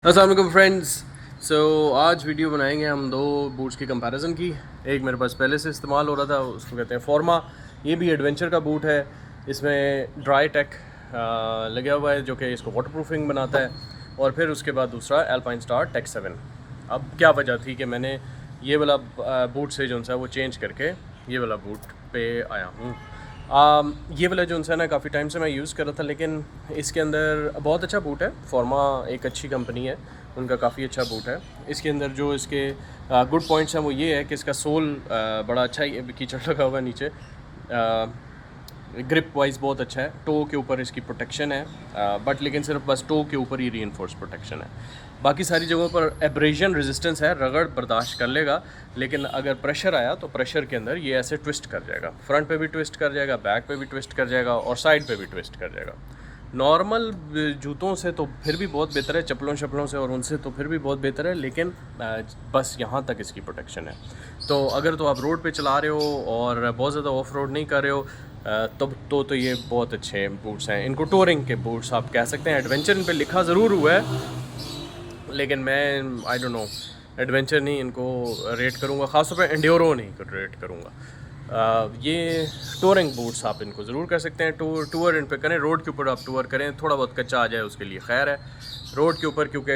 अस्सलाम वालेकुम फ्रेंड्स। आज वीडियो बनाएंगे हम दो बूट्स की कंपैरिजन की। एक मेरे पास पहले से इस्तेमाल हो रहा था, उसको कहते हैं फॉर्मा। ये भी एडवेंचर का बूट है। इसमें ड्राई टेक लगा हुआ है जो कि इसको वाटरप्रूफिंग बनाता है। और फिर उसके बाद दूसरा एल्पाइन स्टार टेक 7। अब क्या वजह थी कि मैंने ये वाला बूट से जो सा वो चेंज करके ये वाला बूट पे आया हूँ। ये वाला जो है ना काफ़ी टाइम से मैं यूज़ कर रहा था, लेकिन इसके अंदर बहुत अच्छा बूट है। फॉर्मा एक अच्छी कंपनी है, उनका काफ़ी अच्छा बूट है। इसके अंदर जो इसके गुड पॉइंट्स हैं वो ये है कि इसका सोल बड़ा अच्छा कीचड़ लगा हुआ है नीचे। ग्रिप वाइज बहुत अच्छा है। टो के ऊपर इसकी प्रोटेक्शन है, बट लेकिन सिर्फ बस टो के ऊपर ही रीइंफोर्स प्रोटेक्शन है। बाकी सारी जगहों पर एब्रेजन रेजिस्टेंस है, रगड़ बर्दाश्त कर लेगा। लेकिन अगर प्रेशर आया तो प्रेशर के अंदर ये ऐसे ट्विस्ट कर जाएगा, फ्रंट पे भी ट्विस्ट कर जाएगा, बैक पे भी ट्विस्ट कर जाएगा और साइड पे भी ट्विस्ट कर जाएगा। नॉर्मल जूतों से तो फिर भी बहुत बेहतर है, चप्पलों से और उनसे तो फिर भी बहुत बेहतर है, लेकिन बस यहाँ तक इसकी प्रोटेक्शन है। तो अगर तो आप रोड पे चला रहे हो और बहुत ज़्यादा ऑफ रोड नहीं कर रहे हो तब तो ये बहुत अच्छे बूट्स हैं। इनको टूरिंग के बूट्स आप कह सकते हैं। एडवेंचर इन पे लिखा ज़रूर हुआ है, लेकिन मैं आई डोंट नो, एडवेंचर नहीं इनको रेट करूँगा, ख़ासतौर पे एंड्योरो नहीं रेट करूँगा। ये टूरिंग बूट्स आप इनको ज़रूर कर सकते हैं। टूर इन पे करें, रोड के ऊपर आप टूर करें, थोड़ा बहुत कच्चा आ जाए उसके लिए खैर है। रोड के ऊपर क्योंकि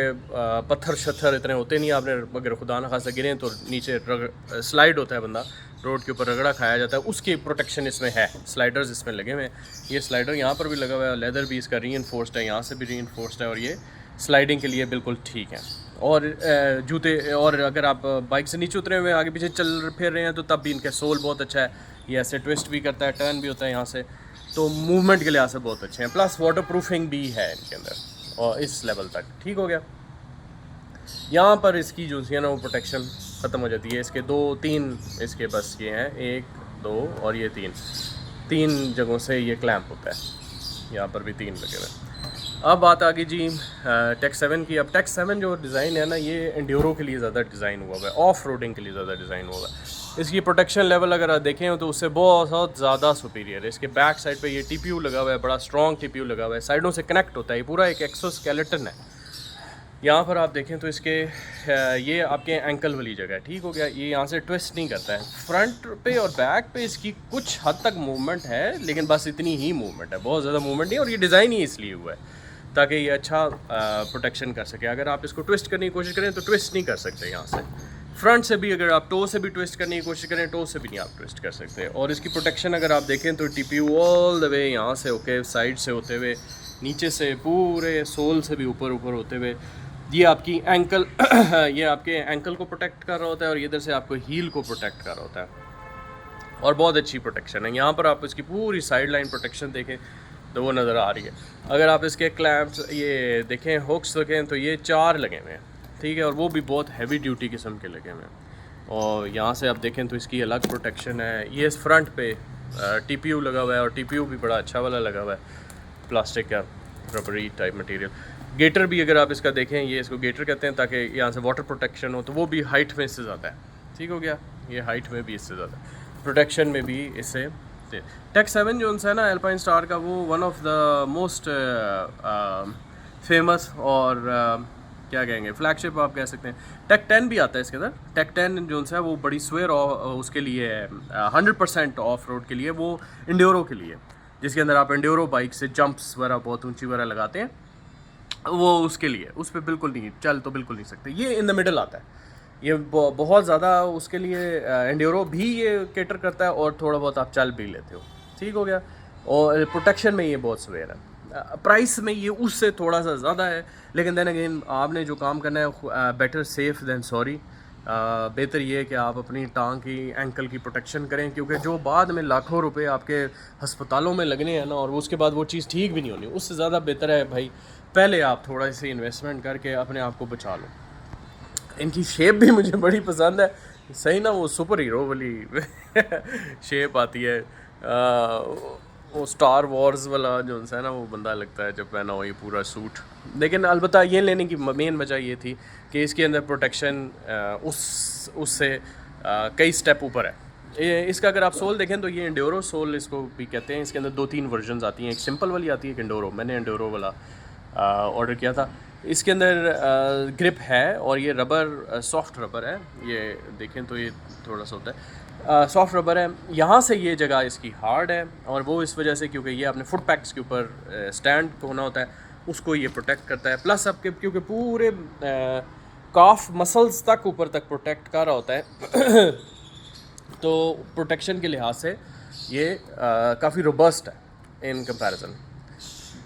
पत्थर शत्थर इतने होते नहीं, आपने अगर खुदा न खासा गिरें तो नीचे स्लाइड होता है बंदा, रोड के ऊपर रगड़ा खाया जाता है, उसकी प्रोटेक्शन इसमें है। स्लाइडर्स इसमें लगे हुए हैं। ये स्लाइडर यहाँ पर भी लगा हुआ है, लेदर भी इसका रीइंफोर्स्ड है, यहाँ से भी रीइंफोर्स्ड है और ये स्लाइडिंग के लिए बिल्कुल ठीक है। और जूते, और अगर आप बाइक से नीचे उतरे हुए आगे पीछे चल फिर रहे हैं तो तब भी इनका सोल बहुत अच्छा है। ये ऐसे ट्विस्ट भी करता है, टर्न भी होता है यहाँ से, तो मूवमेंट के लिहाज से बहुत अच्छे हैं। प्लस वाटर प्रूफिंग भी है इनके अंदर और इस लेवल तक ठीक हो गया। यहाँ पर इसकी जो है ना वो प्रोटेक्शन ख़त्म हो जाती है। इसके दो तीन इसके बस ये हैं, 1 2 और ये 3 जगहों से ये क्लैंप होता है। यहाँ पर भी 3 लगे हुए। अब बात आ गई जी टेक 7 की। अब टेक 7 जो डिज़ाइन है ना, ये एंड्योरो के लिए ज़्यादा डिज़ाइन हुआ हुआ है, ऑफ रोडिंग के लिए ज़्यादा डिज़ाइन हुआ हुआ है। इसकी प्रोटेक्शन लेवल अगर आप देखें तो उससे बहुत ज़्यादा सुपीरियर है। इसके बैक साइड पे ये टीपीयू लगा हुआ है, बड़ा स्ट्रॉन्ग टीपीयू लगा हुआ है, साइडों से कनेक्ट होता है, ये पूरा एक एक्सोस्केलेटन है। यहाँ पर आप देखें तो इसके ये आपके एंकल वाली जगह है, ठीक हो गया। ये यहाँ से ट्विस्ट नहीं करता है। फ्रंट पे और बैक पे इसकी कुछ हद तक मूवमेंट है, लेकिन बस इतनी ही मूवमेंट है, बहुत ज़्यादा मूवमेंट नहीं। और ये डिज़ाइन ही इसलिए हुआ है ताकि ये अच्छा प्रोटेक्शन कर सके। अगर आप इसको ट्विस्ट करने की कोशिश करें तो ट्विस्ट नहीं कर सकते यहाँ से। फ्रंट से भी अगर आप टो से भी ट्विस्ट करने की कोशिश करें, टो से भी नहीं आप ट्विस्ट कर सकते। और इसकी प्रोटेक्शन अगर आप देखें तो टीपीयू ऑल द वे यहाँ से होके साइड से होते हुए, नीचे से पूरे सोल से भी ऊपर होते हुए, ये आपकी एंकल ये आपके एंकल को प्रोटेक्ट कर रहा होता है और इधर से आपको हील को प्रोटेक्ट कर रहा होता है। और बहुत अच्छी प्रोटेक्शन है। यहाँ पर आप इसकी पूरी साइड लाइन प्रोटेक्शन देखें तो वो नज़र आ रही है। अगर आप इसके क्लैंप्स ये देखें, हुक्स देखें तो ये 4 लगे हुए हैं, ठीक है, और वो भी बहुत हैवी ड्यूटी किस्म के लगे हुए हैं। और यहाँ से आप देखें तो इसकी अलग प्रोटेक्शन है। ये इस फ्रंट पे टीपीयू लगा हुआ है और टीपीयू भी बड़ा अच्छा वाला लगा हुआ है, प्लास्टिक का रबरी टाइप मटेरियल। गेटर भी अगर आप इसका देखें, ये इसको गेटर कहते हैं ताकि यहाँ से वाटर प्रोटेक्शन हो, तो वो भी हाइट में इससे ज़्यादा है, ठीक हो गया। ये हाइट में भी इससे ज़्यादा, प्रोटेक्शन में भी इससे। टेक 7 जो है ना एल्पाइन स्टार का, वो one of the most famous और क्या कहेंगे, फ्लैगशिप आप कह सकते हैं। टेक 10 भी आता है इसके अंदर। टेक 10 जो है वो बड़ी स्वेयर उसके लिए है, 100% ऑफ रोड के लिए, वो इंड्योरो के लिए, जिसके अंदर आप इंड्योरो बाइक से जंप्स वगैरह बहुत ऊंची वगैरह लगाते हैं, वो उसके लिए, उस पर बिल्कुल नहीं, चल तो बिल्कुल नहीं सकते। ये इन द मिडल आता है। ये बहुत ज़्यादा उसके लिए एंड्योरो भी ये केटर करता है और थोड़ा बहुत आप चल भी लेते हो, ठीक हो गया। और प्रोटेक्शन में ये बहुत सवेयर है। प्राइस में ये उससे थोड़ा सा ज़्यादा है, लेकिन देन अगेन आपने जो काम करना है, बेटर सेफ़ देन सॉरी। बेहतर ये है कि आप अपनी टांग की, एंकल की प्रोटेक्शन करें, क्योंकि जो बाद में लाखों रुपए आपके हस्पतालों में लगने हैं ना, और उसके बाद वो चीज़ ठीक भी नहीं होनी, उससे ज़्यादा बेहतर है भाई पहले आप थोड़ा सी इन्वेस्टमेंट करके अपने आप को बचा लो। इनकी शेप भी मुझे बड़ी पसंद है, सही ना, वो सुपर हीरो वाली शेप आती है। वो स्टार वॉर्स वाला जो है ना वो बंदा लगता है जब पहना हो ये पूरा सूट। लेकिन अलबत्ता ये लेने की मेन वजह ये थी कि इसके अंदर प्रोटेक्शन उससे कई स्टेप ऊपर है। इसका अगर आप सोल देखें तो ये एंड्योरो सोल इसको भी कहते हैं। इसके अंदर 2-3 वर्जन्स आती हैं, एक सिंपल वाली आती है, एक एंड्योरो। मैंने एंड्योरो वाला ऑर्डर किया था। इसके अंदर ग्रिप है और ये रबर सॉफ्ट रबर है, ये देखें तो ये थोड़ा सा होता है सॉफ्ट रबर है। यहाँ से ये जगह इसकी हार्ड है और वो इस वजह से क्योंकि ये अपने फुट पैक्स के ऊपर स्टैंड होना होता है, उसको ये प्रोटेक्ट करता है। प्लस आपके क्योंकि पूरे काफ मसल्स तक ऊपर तक प्रोटेक्ट कर रहा होता है तो प्रोटेक्शन के लिहाज से ये काफ़ी रोबस्ट है इन कंपैरिजन।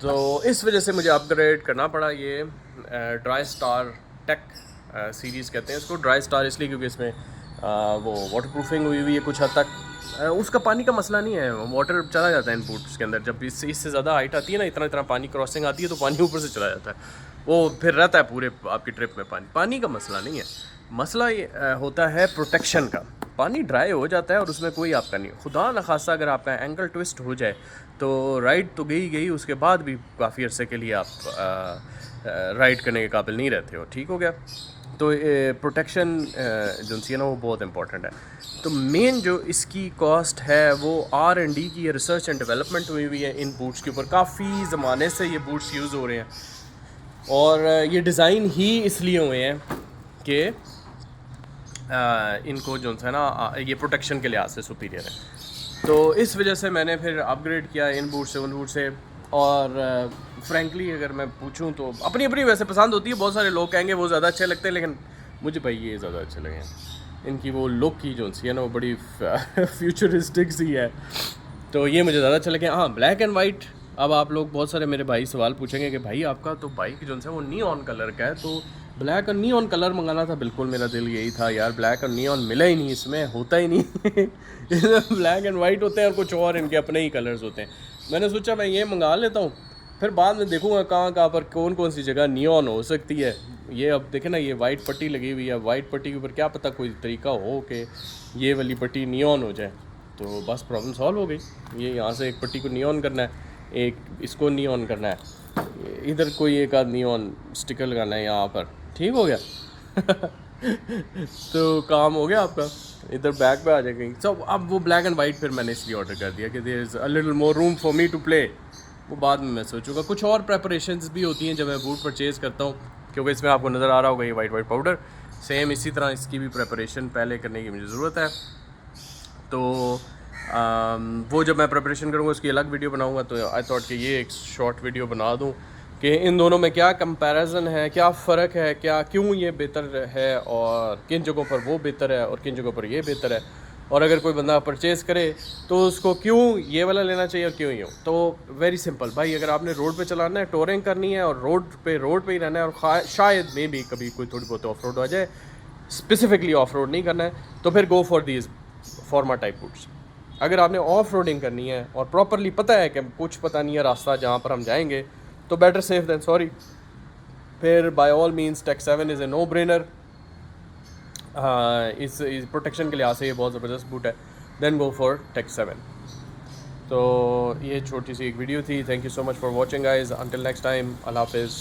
तो इस वजह से मुझे अपग्रेड करना पड़ा। ये ड्राई स्टार टेक सीरीज़ कहते हैं इसको, ड्राई स्टार इसलिए क्योंकि इसमें वो वाटर प्रूफिंग हुई हुई है कुछ हद तक। उसका पानी का मसला नहीं है, वाटर चला जाता है इन बूट्स के अंदर। जब इससे ज़्यादा हाइट आती है ना, इतना पानी क्रॉसिंग आती है तो पानी ऊपर से चला जाता है, वो फिर रहता है पूरे आपकी ट्रिप में पानी का मसला नहीं है। मसला ये होता है प्रोटेक्शन का। पानी ड्राई हो जाता है और उसमें कोई आपका नहीं, खुदा न खासा अगर आपका एंकल ट्विस्ट हो जाए तो राइड तो गई, उसके बाद भी काफ़ी अरसे के लिए आप राइड करने के काबिल नहीं रहते हो। ठीक हो गया। तो प्रोटेक्शन जो सी है ना वो बहुत इंपॉर्टेंट है। तो मेन जो इसकी कॉस्ट है वो R&D की, रिसर्च एंड डेवलपमेंट हुई हुई है इन बूट्स के ऊपर। काफ़ी ज़माने से ये बूट्स यूज़ हो रहे हैं और ये डिज़ाइन ही इसलिए हुए हैं कि इनको जो है ना ये प्रोटेक्शन के लिहाज से सुपीरियर है। तो इस वजह से मैंने फिर अपग्रेड किया इन बूट से उन बूट से। और फ्रैंकली अगर मैं पूछूं तो अपनी अपनी वैसे पसंद होती है। बहुत सारे लोग कहेंगे वो ज़्यादा अच्छे लगते हैं, लेकिन मुझे भाई ये ज़्यादा अच्छे लगे हैं। इनकी वो लुक की जो सी है ना वो बड़ी फ्यूचरिस्टिक सी है, तो ये मुझे ज़्यादा अच्छा लगे। हाँ, ब्लैक एंड वाइट। अब आप लोग बहुत सारे मेरे भाई सवाल पूछेंगे कि भाई आपका तो बाइक जो है वो नियॉन कलर का है, तो ब्लैक और नियॉन कलर मंगाना था। बिल्कुल मेरा दिल यही था यार, ब्लैक और नियॉन मिला ही नहीं, इसमें होता ही नहीं इसमें ब्लैक एंड वाइट होते हैं और कुछ और इनके अपने ही कलर्स होते हैं। मैंने सोचा मैं ये मंगा लेता हूँ, फिर बाद में देखूँगा कहाँ पर कौन सी जगह नियॉन हो सकती है। ये अब देखें ना, ये वाइट पट्टी लगी हुई है, वाइट पट्टी के ऊपर क्या पता कोई तरीका हो कि ये वाली पट्टी नियॉन हो जाए, तो बस प्रॉब्लम सॉल्व हो गई। ये यहाँ से एक पट्टी को नियॉन करना है, एक इसको नियॉन करना है, इधर कोई एक आध नियॉन स्टिकर लगाना है यहाँ पर, ठीक हो गया तो काम हो गया आपका, इधर बैक पे आ जाएगी। तो अब वो ब्लैक एंड वाइट फिर मैंने इसलिए ऑर्डर कर दिया कि there is a little more room for me to play. वो बाद में मैं सोचूंगा। कुछ और प्रेपरेशंस भी होती हैं जब मैं बूट परचेज़ करता हूँ, क्योंकि इसमें आपको नज़र आ रहा होगा ये वाइट पाउडर, सेम इसी तरह इसकी भी प्रेपरेशन पहले करने की मुझे ज़रूरत है। तो वो जब मैं प्रिपरेशन करूँगा उसकी अलग वीडियो बनाऊँगा। तो आई थॉट कि ये एक शॉर्ट वीडियो बना दूँ कि इन दोनों में क्या कंपैरिजन है, क्या फ़र्क है, क्या क्यों ये बेहतर है और किन जगहों पर वो बेहतर है और किन जगहों पर ये बेहतर है, और अगर कोई बंदा परचेज़ करे तो उसको क्यों ये वाला लेना चाहिए और क्यों ये। तो वेरी सिंपल भाई, अगर आपने रोड पे चलाना है, टोरिंग करनी है और रोड पे ही रहना है और शायद में भी कभी कोई थोड़ी बहुत ऑफ रोड आ जाए, स्पेसिफिकली ऑफ रोड नहीं करना है, तो फिर गो फॉर दीज फॉर्मा टाइप बूट्स। अगर आपने ऑफ रोडिंग करनी है और प्रॉपरली पता है कि कुछ पता नहीं है रास्ता जहाँ पर हम जाएंगे, तो बेटर सेफ देन सॉरी। फिर by all means take 7 is a no brainer. इस प्रोटेक्शन के लिहाज से ये बहुत ज़बरदस्त बूट है। Then go for take 7। तो ये छोटी सी एक वीडियो थी। Thank you so much for watching guys. Until next time, अल्लाह हाफिज़।